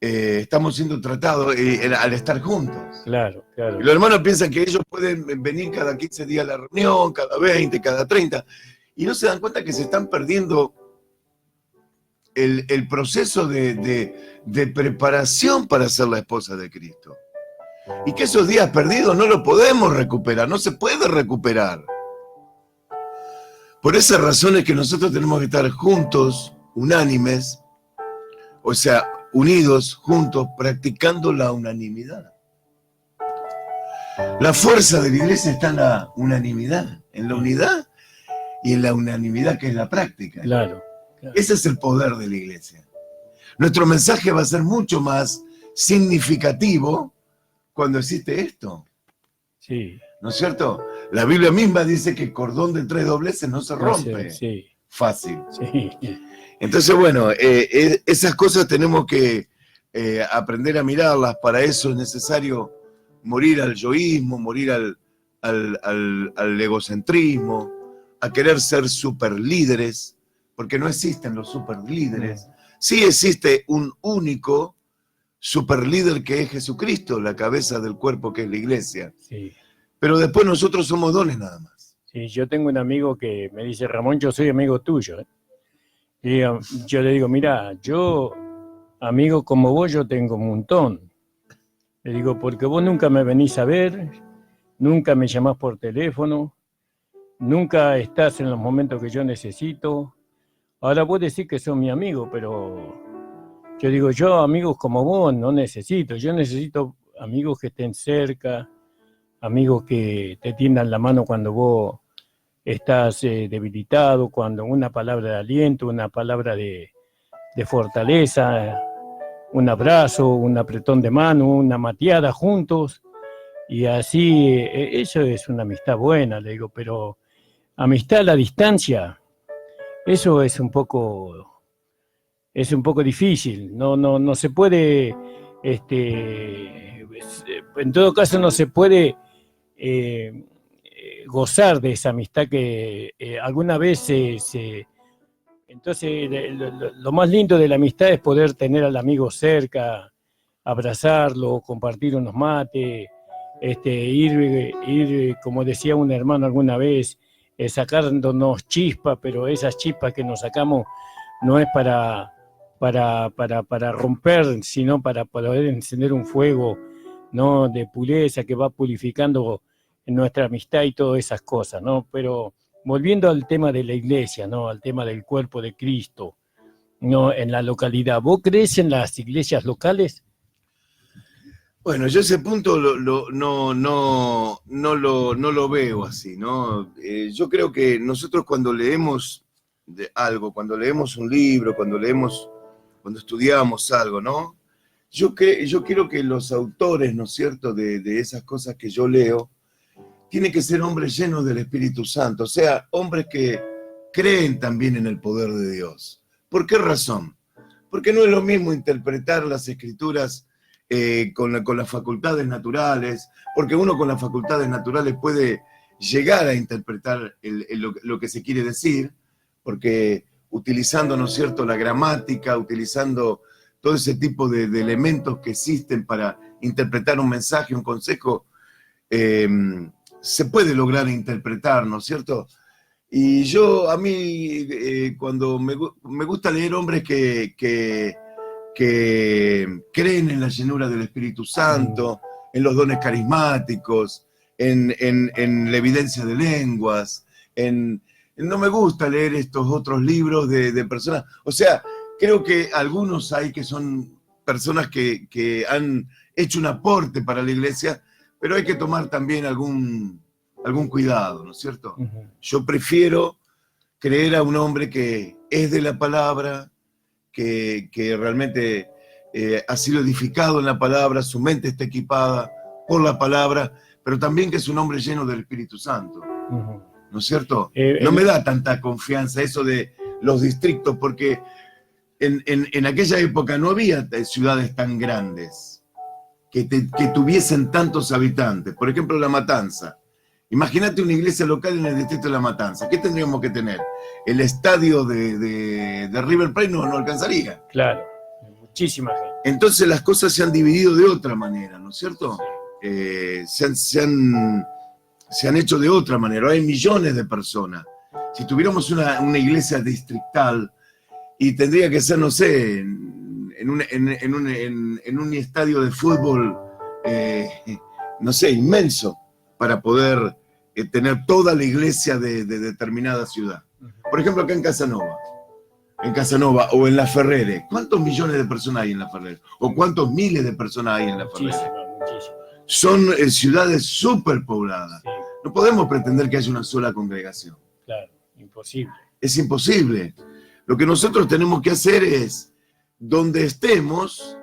estamos siendo tratados al estar juntos. Claro, claro. Y los hermanos piensan que ellos pueden venir cada 15 días a la reunión, cada 20, cada 30, y no se dan cuenta que se están perdiendo el proceso de preparación para ser la esposa de Cristo. Y que esos días perdidos no lo podemos recuperar, no se puede recuperar. Por esa razón es que nosotros tenemos que estar juntos, unánimes, o sea, unidos, juntos, practicando la unanimidad. La fuerza de la iglesia está en la unanimidad, en la unidad y en la unanimidad que es la práctica. Claro. Ese es el poder de la iglesia. Nuestro mensaje va a ser mucho más significativo cuando existe esto. Sí. ¿No es cierto? La Biblia misma dice que cordón de 3 dobleces no se rompe. Sí. Fácil. Sí. Entonces, bueno, esas cosas tenemos que aprender a mirarlas. Para eso es necesario morir al yoísmo, morir al egocentrismo, a querer ser superlíderes, porque no existen los superlíderes. Sí existe un único superlíder que es Jesucristo, la cabeza del cuerpo que es la iglesia. Sí. Pero después nosotros somos dones nada más. Sí, yo tengo un amigo que me dice, Ramón, yo soy amigo tuyo. Y yo le digo, mira, yo, amigo como vos, yo tengo un montón. Le digo, porque vos nunca me venís a ver, nunca me llamás por teléfono, nunca estás en los momentos que yo necesito. Ahora vos decís que sos mi amigo, pero yo digo, yo amigos como vos no necesito. Yo necesito amigos que estén cerca, amigos que te tiendan la mano cuando vos estás debilitado, cuando una palabra de aliento, una palabra de fortaleza, un abrazo, un apretón de mano, una mateada juntos, y así, eso es una amistad buena, le digo, pero amistad a la distancia, eso es un poco difícil, no se puede, en todo caso no se puede gozar de esa amistad que alguna vez entonces lo más lindo de la amistad es poder tener al amigo cerca, abrazarlo, compartir unos mates, ir, como decía un hermano alguna vez, sacándonos chispas, pero esas chispas que nos sacamos no es para romper, sino para poder encender un fuego, ¿no?, de pureza que va purificando nuestra amistad y todas esas cosas, ¿no? Pero volviendo al tema de la iglesia, ¿no?, al tema del cuerpo de Cristo, ¿no?, en la localidad, ¿vos crees en las iglesias locales? Bueno, yo ese punto no lo veo así, ¿no? Yo creo que nosotros cuando leemos de algo, cuando leemos un libro, cuando estudiamos algo, ¿no? Yo quiero que los autores, ¿no es cierto?, de esas cosas que yo leo, tienen que ser hombres llenos del Espíritu Santo, o sea, hombres que creen también en el poder de Dios. ¿Por qué razón? Porque no es lo mismo interpretar las Escrituras con las facultades naturales, porque uno con las facultades naturales puede llegar a interpretar lo que se quiere decir, porque utilizando, ¿no es cierto?, la gramática, utilizando todo ese tipo de elementos que existen para interpretar un mensaje, un consejo, se puede lograr interpretar, ¿no es cierto? Y a mí, cuando me gusta leer hombres que creen en la llenura del Espíritu Santo, en los dones carismáticos, en la evidencia de lenguas, no me gusta leer estos otros libros de personas, o sea, creo que algunos hay que son personas que han hecho un aporte para la iglesia, pero hay que tomar también algún cuidado, ¿no es cierto? Uh-huh. Yo prefiero creer a un hombre que es de la palabra, que realmente ha sido edificado en la palabra, su mente está equipada por la palabra, pero también que es un hombre lleno del Espíritu Santo, uh-huh. ¿No es cierto? No me da tanta confianza eso de los distritos, porque en aquella época no había ciudades tan grandes que tuviesen tantos habitantes. Por ejemplo, La Matanza. Imagínate una iglesia local en el distrito de La Matanza. ¿Qué tendríamos que tener? El estadio de River Plate no alcanzaría. Claro, muchísima gente. Entonces las cosas se han dividido de otra manera, ¿no es cierto? Se han hecho de otra manera. Hay millones de personas. Si tuviéramos una iglesia distrital, y tendría que ser, no sé, en un estadio de fútbol, no sé, inmenso, para poder tener toda la iglesia de determinada ciudad. Por ejemplo, acá en Casanova o en La Ferrere, ¿cuántos millones de personas hay en La Ferrere? ¿O cuántos miles de personas hay en La Ferrere? Muchísimo. Son ciudades súper pobladas. Sí, No podemos pretender que haya una sola congregación. claro, imposible. Es imposible. Lo que nosotros tenemos que hacer es, donde estemos,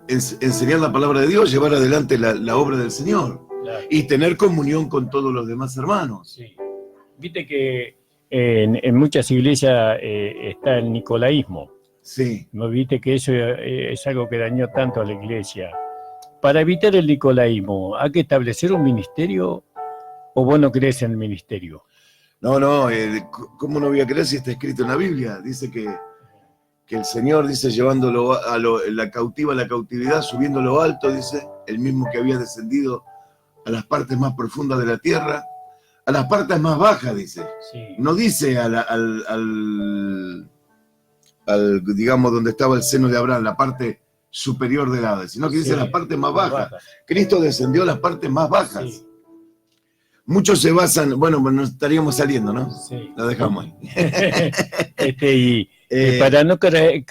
enseñar la palabra de Dios, llevar adelante la obra del Señor. Claro. Y tener comunión con todos los demás hermanos. Sí. Viste que en muchas iglesias está el nicolaísmo. Sí. ¿No viste que eso es algo que dañó tanto a la iglesia? Para evitar el nicolaísmo, ¿hay que establecer un ministerio o vos no crees en el ministerio? No, ¿cómo no voy a creer si está escrito en la Biblia? Dice que el Señor, dice, llevándolo la cautiva a la cautividad, subiéndolo alto, dice, el mismo que había descendido a las partes más profundas de la tierra, a las partes más bajas, dice. Sí. No dice digamos, donde estaba el seno de Abraham, la parte superior del Hades, sino que dice la parte más baja. Cristo descendió a las partes más bajas. Sí. Muchos se basan, bueno, nos estaríamos saliendo, ¿no? Sí. Lo dejamos ahí. Para no caer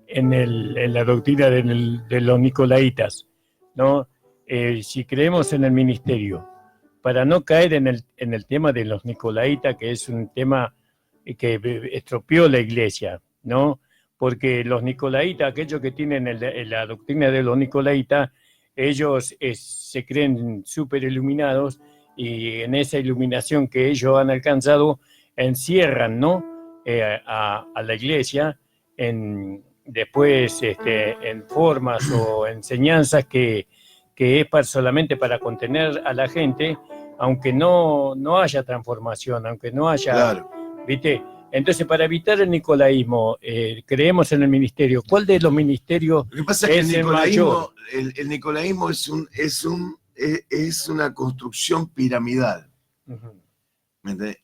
en la doctrina de los nicolaitas, ¿no? Si creemos en el ministerio, para no caer en el tema de los nicolaitas, que es un tema que estropeó la iglesia, ¿no? Porque los nicolaitas, aquellos que tienen la doctrina de los nicolaitas, ellos se creen súper iluminados y en esa iluminación que ellos han alcanzado encierran, ¿no? A la iglesia después en formas o enseñanzas que es solamente para contener a la gente, aunque no haya transformación, aunque no haya... Claro. ¿Viste? Entonces, para evitar el nicolaísmo, creemos en el ministerio. ¿Cuál de los ministerios Lo que pasa es que el mayor? El nicolaísmo es una construcción piramidal. Uh-huh.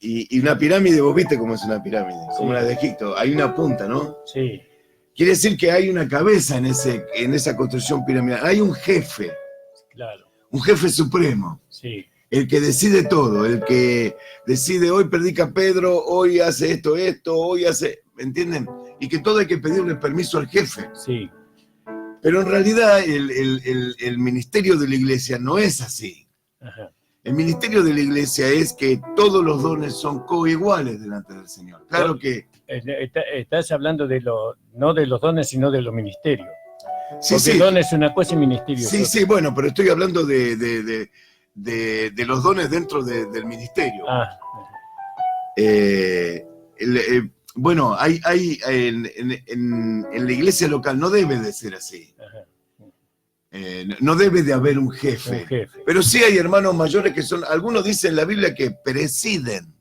Y una pirámide, vos viste cómo es una pirámide, como la de Egipto. Hay una punta, ¿no? Sí. Quiere decir que hay una cabeza en esa construcción piramidal. Hay un jefe. Claro. Un jefe supremo. Sí. El que decide todo, el que decide hoy predica Pedro, hoy hace esto, hoy hace, ¿me entienden? Y que todo hay que pedirle permiso al jefe. Sí. Pero en realidad el ministerio de la iglesia no es así. Ajá. El ministerio de la iglesia es que todos los dones son coiguales delante del Señor. Claro que... Estás hablando no de los dones, sino de los ministerios. Sí, porque sí. don es una cosa y ministerio Sí, es otra. sí, bueno, pero estoy hablando de los dones dentro del ministerio. Bueno, hay en la iglesia local no debe de ser así. No debe de haber un jefe. Pero sí hay hermanos mayores que son, algunos dicen en la Biblia que presiden.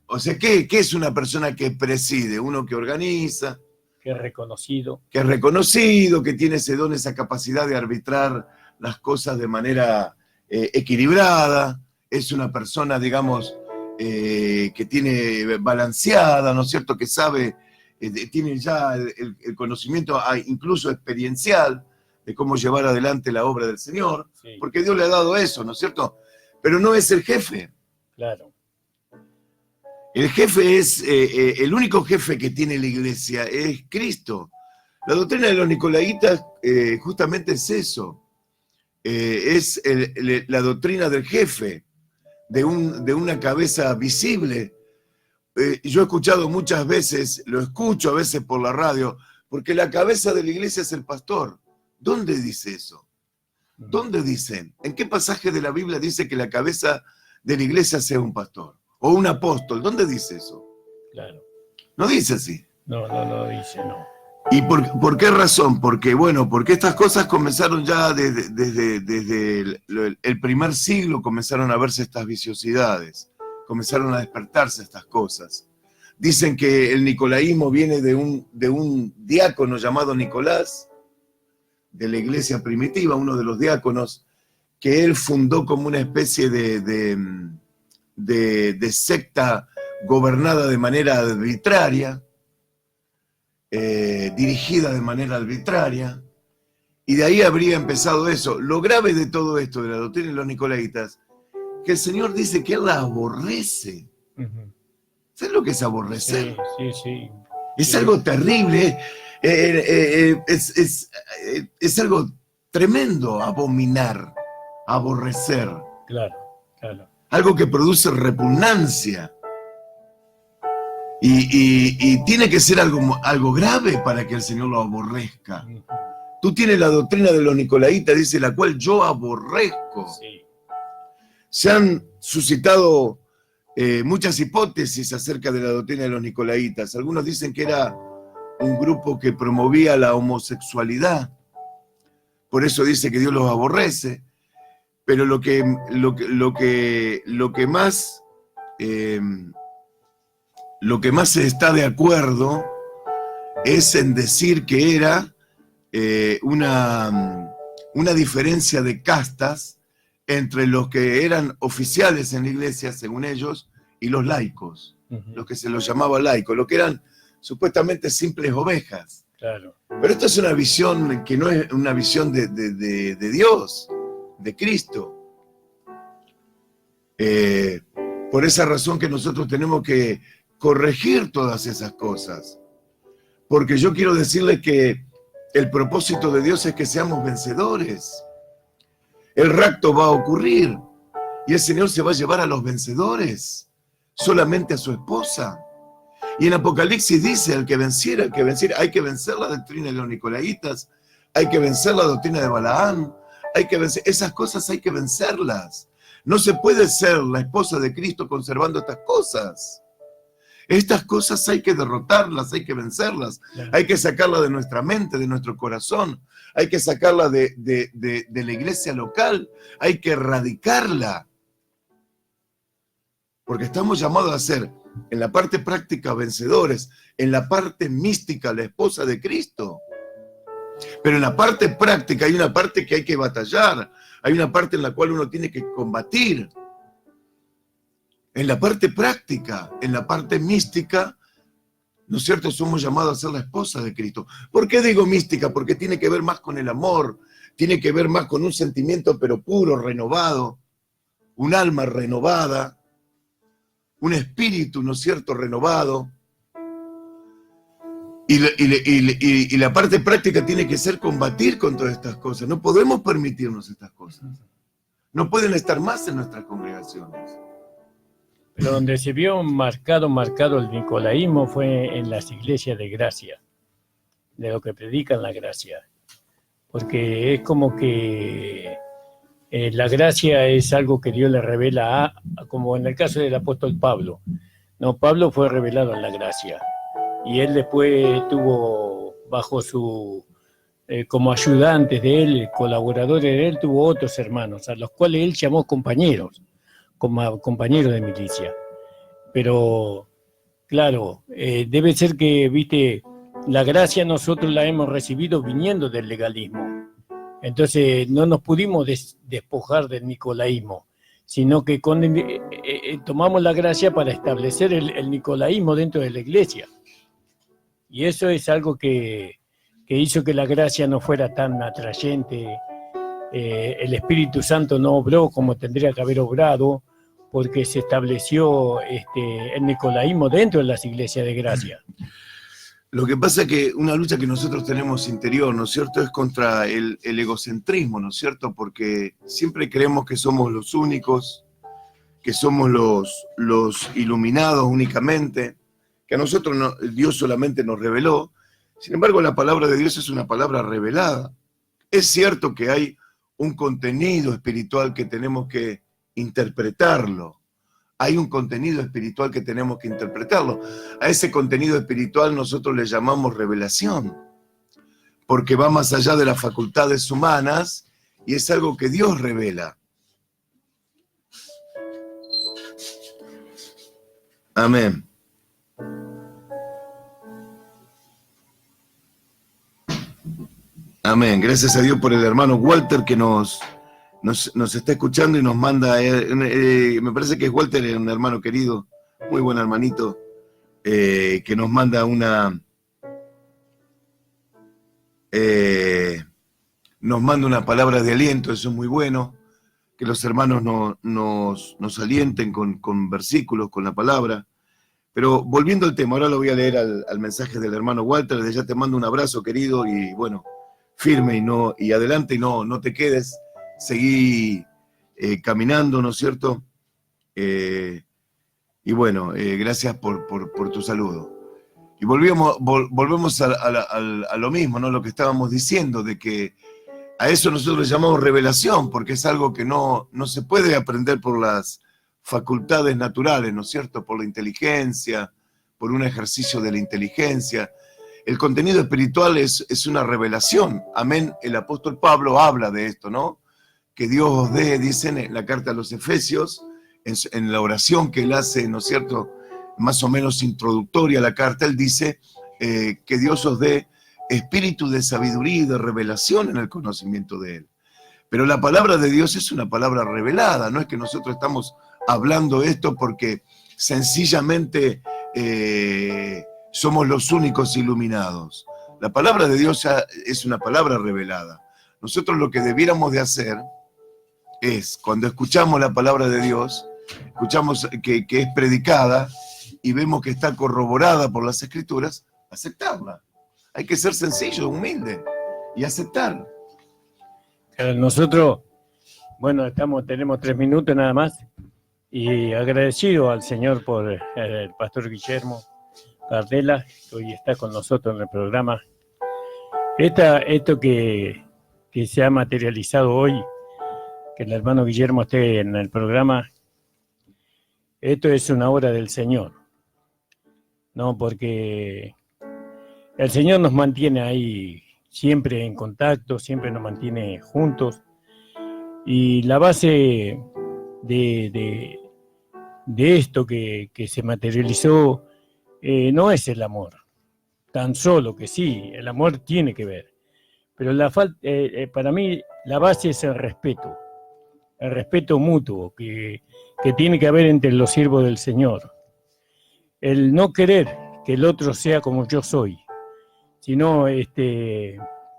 O sea, ¿qué es una persona que preside? Uno que organiza. Que es reconocido. Que es reconocido, que tiene ese don, esa capacidad de arbitrar las cosas de manera equilibrada. Es una persona, digamos, que tiene balanceada, ¿no es cierto? Que sabe, tiene ya el conocimiento incluso experiencial de cómo llevar adelante la obra del Señor, sí. Porque Dios le ha dado eso, ¿no es cierto? Pero no es el jefe. Claro. El jefe es, el único jefe que tiene la iglesia es Cristo. La doctrina de los nicolaitas justamente es eso. Es la doctrina del jefe, de una cabeza visible. Yo he escuchado muchas veces, lo escucho a veces por la radio, porque la cabeza de la iglesia es el pastor. ¿Dónde dice eso? ¿Dónde dicen? ¿En qué pasaje de la Biblia dice que la cabeza de la iglesia sea un pastor? O un apóstol, ¿dónde dice eso? Claro. No dice así. No dice, no. ¿Y por qué razón? Porque estas cosas comenzaron ya desde el primer siglo, comenzaron a verse estas viciosidades, comenzaron a despertarse estas cosas. Dicen que el nicolaísmo viene de un diácono llamado Nicolás, de la iglesia primitiva, uno de los diáconos, que él fundó como una especie de secta gobernada de manera arbitraria, dirigida de manera arbitraria, y de ahí habría empezado eso. Lo grave de todo esto, de la doctrina de los nicolaitas, que el Señor dice que Él la aborrece. ¿Sabes lo que es aborrecer? Sí. Es algo terrible, es algo tremendo, abominar, aborrecer. Claro. Algo que produce repugnancia. Y tiene que ser algo grave para que el Señor lo aborrezca. Tú tienes la doctrina de los nicolaitas, dice, la cual yo aborrezco. Sí. Se han suscitado muchas hipótesis acerca de la doctrina de los nicolaitas. Algunos dicen que era un grupo que promovía la homosexualidad. Por eso dice que Dios los aborrece. Pero lo que más se está de acuerdo es en decir que era una diferencia de castas entre los que eran oficiales en la iglesia, según ellos, y los laicos, los que se los llamaba laicos, los que eran supuestamente simples ovejas. Claro. Pero esto es una visión que no es una visión de Dios, de Cristo. Por esa razón que nosotros tenemos que corregir todas esas cosas. Porque yo quiero decirles que el propósito de Dios es que seamos vencedores. El rapto va a ocurrir y el Señor se va a llevar a los vencedores, solamente a su esposa. Y en Apocalipsis dice, el que venciera, hay que vencer la doctrina de los nicolaitas, hay que vencer la doctrina de Balaam, hay que vencer, esas cosas hay que vencerlas. No se puede ser la esposa de Cristo conservando estas cosas. Estas cosas hay que derrotarlas, hay que vencerlas, hay que sacarlas de nuestra mente, de nuestro corazón, hay que sacarla de la iglesia local, hay que erradicarla. Porque estamos llamados a ser, en la parte práctica, vencedores, en la parte mística, la esposa de Cristo. Pero en la parte práctica hay una parte que hay que batallar, hay una parte en la cual uno tiene que combatir. En la parte práctica, en la parte mística, ¿no es cierto? Somos llamados a ser la esposa de Cristo. ¿Por qué digo mística? Porque tiene que ver más con el amor, tiene que ver más con un sentimiento pero puro, renovado, un alma renovada, un espíritu, ¿no es cierto?, renovado. Y la parte práctica tiene que ser combatir con todas estas cosas. No podemos permitirnos estas cosas. No pueden estar más en nuestras congregaciones. Pero donde se vio marcado el nicolaísmo fue en las iglesias de gracia, de lo que predican la gracia. Porque es como que la gracia es algo que Dios le revela como en el caso del apóstol Pablo. No, Pablo fue revelado en la gracia. Y él después tuvo bajo su, como ayudantes de él, colaboradores de él, tuvo otros hermanos, a los cuales él llamó compañeros, como compañeros de milicia. Pero, claro, debe ser que, viste, la gracia nosotros la hemos recibido viniendo del legalismo. Entonces no nos pudimos despojar del nicolaísmo, sino que tomamos la gracia para establecer el nicolaísmo dentro de la iglesia. Y eso es algo que hizo que la gracia no fuera tan atrayente. El Espíritu Santo no obró como tendría que haber obrado, porque se estableció el nicolaísmo dentro de las iglesias de gracia. Lo que pasa es que una lucha que nosotros tenemos interior, ¿no es cierto?, es contra el egocentrismo, ¿no es cierto?, porque siempre creemos que somos los únicos, que somos los iluminados únicamente, que a nosotros Dios solamente nos reveló. Sin embargo, la palabra de Dios es una palabra revelada. Es cierto que hay un contenido espiritual que tenemos que interpretarlo. Hay un contenido espiritual que tenemos que interpretarlo. A ese contenido espiritual nosotros le llamamos revelación, porque va más allá de las facultades humanas y es algo que Dios revela. Amén. Amén. Gracias a Dios por el hermano Walter que nos nos está escuchando y nos manda, me parece que es Walter, un hermano querido, muy buen hermanito, que nos manda una palabra de aliento. Eso es muy bueno, que los hermanos nos alienten con versículos, con la palabra. Pero volviendo al tema, ahora lo voy a leer al mensaje del hermano Walter. Desde ya te mando un abrazo, querido, y bueno, firme y adelante, y no te quedes, seguí caminando, ¿no es cierto? Y bueno, gracias por tu saludo. Y volvemos a lo mismo, ¿no? Lo que estábamos diciendo, de que a eso nosotros le llamamos revelación, porque es algo que no se puede aprender por las facultades naturales, ¿no es cierto? Por la inteligencia, por un ejercicio de la inteligencia. El contenido espiritual es una revelación. Amén. El apóstol Pablo habla de esto, ¿no? Que Dios os dé, dicen en la carta a los Efesios, en la oración que él hace, ¿no es cierto?, más o menos introductoria a la carta, él dice que Dios os dé espíritu de sabiduría y de revelación en el conocimiento de él. Pero la palabra de Dios es una palabra revelada, no es que nosotros estamos hablando esto porque sencillamente somos los únicos iluminados. La palabra de Dios es una palabra revelada. Nosotros lo que debiéramos de hacer es, cuando escuchamos la palabra de Dios, escuchamos que es predicada y vemos que está corroborada por las Escrituras, aceptarla. Hay que ser sencillo, humilde y aceptar. Nosotros, bueno, tenemos 3 minutos nada más, y agradecido al Señor por el pastor Guillermo Cardela, que hoy está con nosotros en el programa. Esto que se ha materializado hoy, que el hermano Guillermo esté en el programa, esto es una obra del Señor, ¿no? Porque el Señor nos mantiene ahí siempre en contacto, siempre nos mantiene juntos, y la base de esto que se materializó no es el amor, tan solo que sí, el amor tiene que ver, pero para mí la base es el respeto mutuo que tiene que haber entre los siervos del Señor, el no querer que el otro sea como yo soy, sino,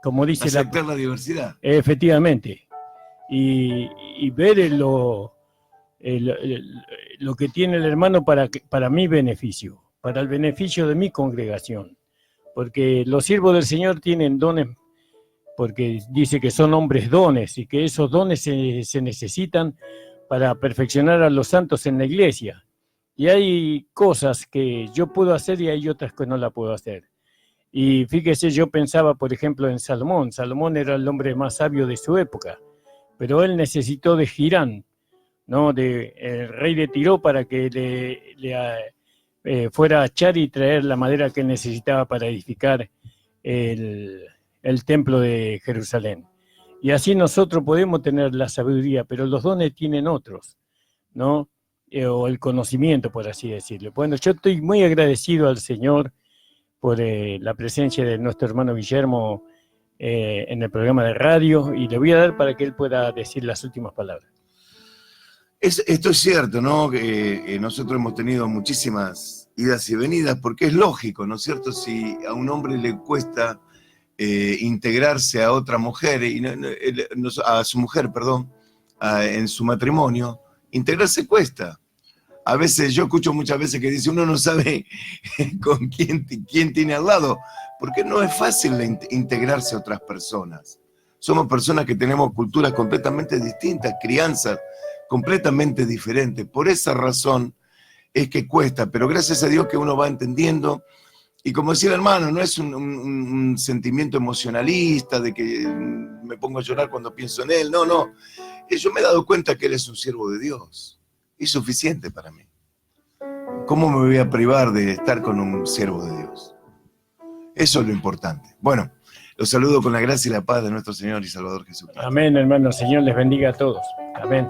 como dice aceptar la diversidad. Efectivamente, y ver lo que tiene el hermano para mi beneficio, para el beneficio de mi congregación, porque los siervos del Señor tienen dones, porque dice que son hombres dones, y que esos dones se necesitan para perfeccionar a los santos en la iglesia, y hay cosas que yo puedo hacer y hay otras que no la puedo hacer. Y fíjese, yo pensaba, por ejemplo, en Salomón. Salomón era el hombre más sabio de su época, pero él necesitó de Hirán, ¿no? El rey de Tiro, para que le fuera a echar y traer la madera que necesitaba para edificar el templo de Jerusalén. Y así nosotros podemos tener la sabiduría, pero los dones tienen otros, ¿no? O el conocimiento, por así decirlo. Bueno, yo estoy muy agradecido al Señor por la presencia de nuestro hermano Guillermo en el programa de radio, y le voy a dar para que él pueda decir las últimas palabras. Esto es cierto, ¿no? Que nosotros hemos tenido muchísimas idas y venidas, porque es lógico, ¿no es cierto? Si a un hombre le cuesta integrarse a otra mujer, a su mujer, perdón, en su matrimonio, integrarse cuesta. A veces, yo escucho muchas veces que dice, uno no sabe con quién tiene al lado, porque no es fácil integrarse a otras personas. Somos personas que tenemos culturas completamente distintas, crianzas completamente diferentes. Por esa razón es que cuesta, pero gracias a Dios que uno va entendiendo. Y como decía el hermano, no es un sentimiento emocionalista de que me pongo a llorar cuando pienso en él. No. Yo me he dado cuenta que él es un siervo de Dios. Es suficiente para mí. ¿Cómo me voy a privar de estar con un siervo de Dios? Eso es lo importante. Bueno, los saludo con la gracia y la paz de nuestro Señor y Salvador Jesucristo. Amén, hermano. El Señor les bendiga a todos. Amén.